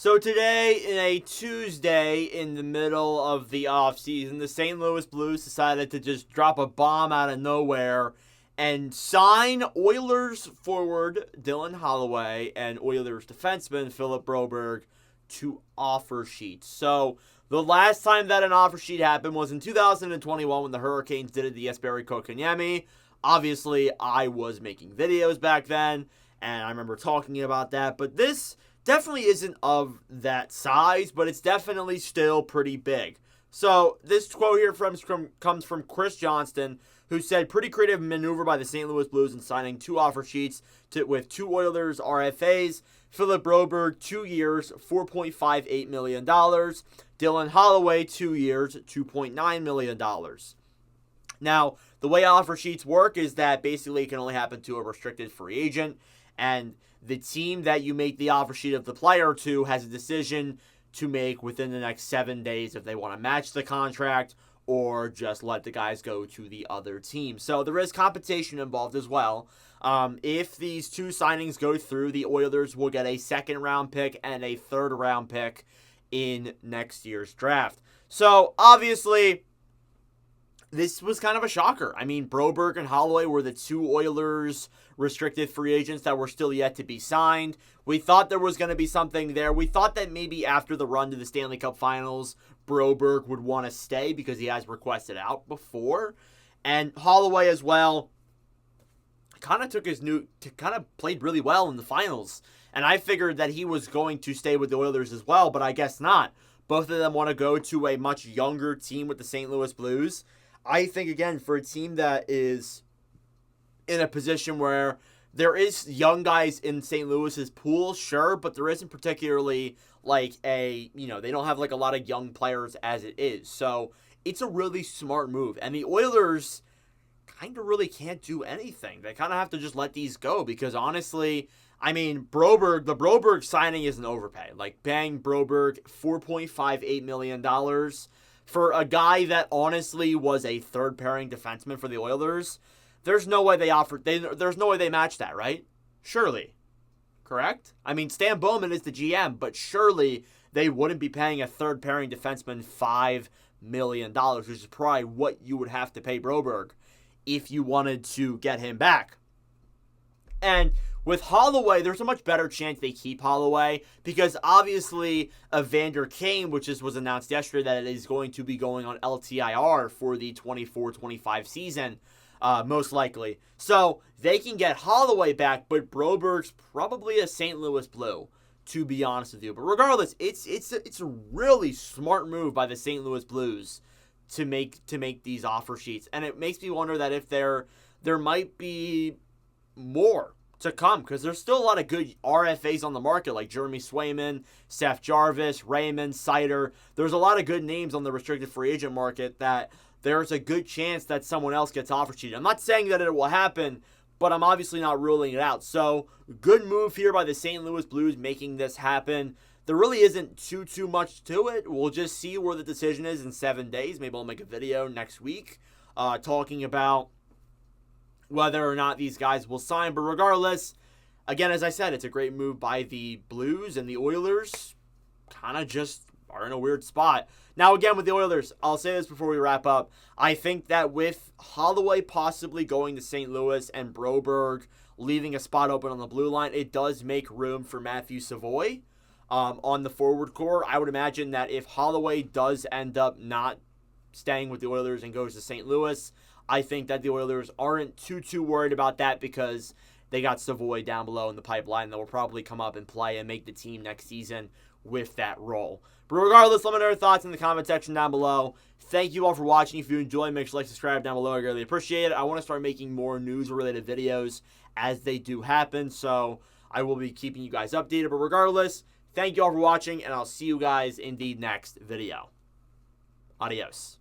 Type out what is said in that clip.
So today, in a Tuesday in the middle of the offseason, the St. Louis Blues decided to just drop a bomb out of nowhere and sign Oilers forward Dylan Holloway and Oilers defenseman Philip Broberg to offer sheets. So the last time that an offer sheet happened was in 2021 when the Hurricanes did it to Jesperi Kotkaniemi. Obviously, I was making videos back then, and I remember talking about that, but this definitely isn't of that size, but it's definitely still pretty big. So this quote here comes from Chris Johnston, who said, pretty creative maneuver by the St. Louis Blues in signing two offer sheets with two Oilers RFAs. Philip Broberg, 2 years, $4.58 million. Dylan Holloway, 2 years, $2.9 million. Now, the way offer sheets work is that basically it can only happen to a restricted free agent, and the team that you make the offer sheet of the player to has a decision to make within the next 7 days if they want to match the contract or just let the guys go to the other team. So there is compensation involved as well. If these two signings go through, the Oilers will get a second-round pick and a third-round pick in next year's draft. So, obviously, this was kind of a shocker. I mean, Broberg and Holloway were the two Oilers restricted free agents that were still yet to be signed. We thought there was going to be something there. We thought that maybe after the run to the Stanley Cup Finals, Broberg would want to stay because he has requested out before. And Holloway as well kind of played really well in the finals. And I figured that he was going to stay with the Oilers as well, but I guess not. Both of them want to go to a much younger team with the St. Louis Blues. I think, again, for a team that is in a position where there is young guys in St. Louis's pool, sure, but there isn't particularly they don't have a lot of young players as it is. So it's a really smart move. And the Oilers kind of really can't do anything. They kind of have to just let these go because, honestly, I mean, the Broberg signing is an overpay. Paying Broberg $4.58 million for a guy that honestly was a third-pairing defenseman for the Oilers. There's no way there's no way they match that, right? Surely. Correct? I mean, Stan Bowman is the GM, but surely they wouldn't be paying a third-pairing defenseman $5 million, which is probably what you would have to pay Broberg if you wanted to get him back. And with Holloway, there's a much better chance they keep Holloway because obviously Evander Kane, which was announced yesterday that it is going to be going on LTIR for the 24-25 season, most likely. So they can get Holloway back, but Broberg's probably a St. Louis Blue, to be honest with you. But regardless, it's a really smart move by the St. Louis Blues to make these offer sheets, and it makes me wonder that if there might be more to come because there's still a lot of good RFAs on the market like Jeremy Swayman, Seth Jarvis, Raymond, Seider. There's a lot of good names on the restricted free agent market that there's a good chance that someone else gets offer sheeted. I'm not saying that it will happen, but I'm obviously not ruling it out. So good move here by the St. Louis Blues making this happen. There really isn't too much to it. We'll just see where the decision is in 7 days. Maybe I'll make a video next week talking about whether or not these guys will sign. But regardless, again, as I said, it's a great move by the Blues, and the Oilers kind of just are in a weird spot. Now, again, with the Oilers, I'll say this before we wrap up. I think that with Holloway possibly going to St. Louis and Broberg leaving a spot open on the blue line, it does make room for Matthew Savoie on the forward core. I would imagine that if Holloway does end up not staying with the Oilers and goes to St. Louis, I think that the Oilers aren't too worried about that because they got Savoie down below in the pipeline that will probably come up and play and make the team next season with that role. But regardless, let me know your thoughts in the comment section down below. Thank you all for watching. If you enjoyed, make sure to like, subscribe down below. I really appreciate it. I want to start making more news-related videos as they do happen, so I will be keeping you guys updated. But regardless, thank you all for watching, and I'll see you guys in the next video. Adios.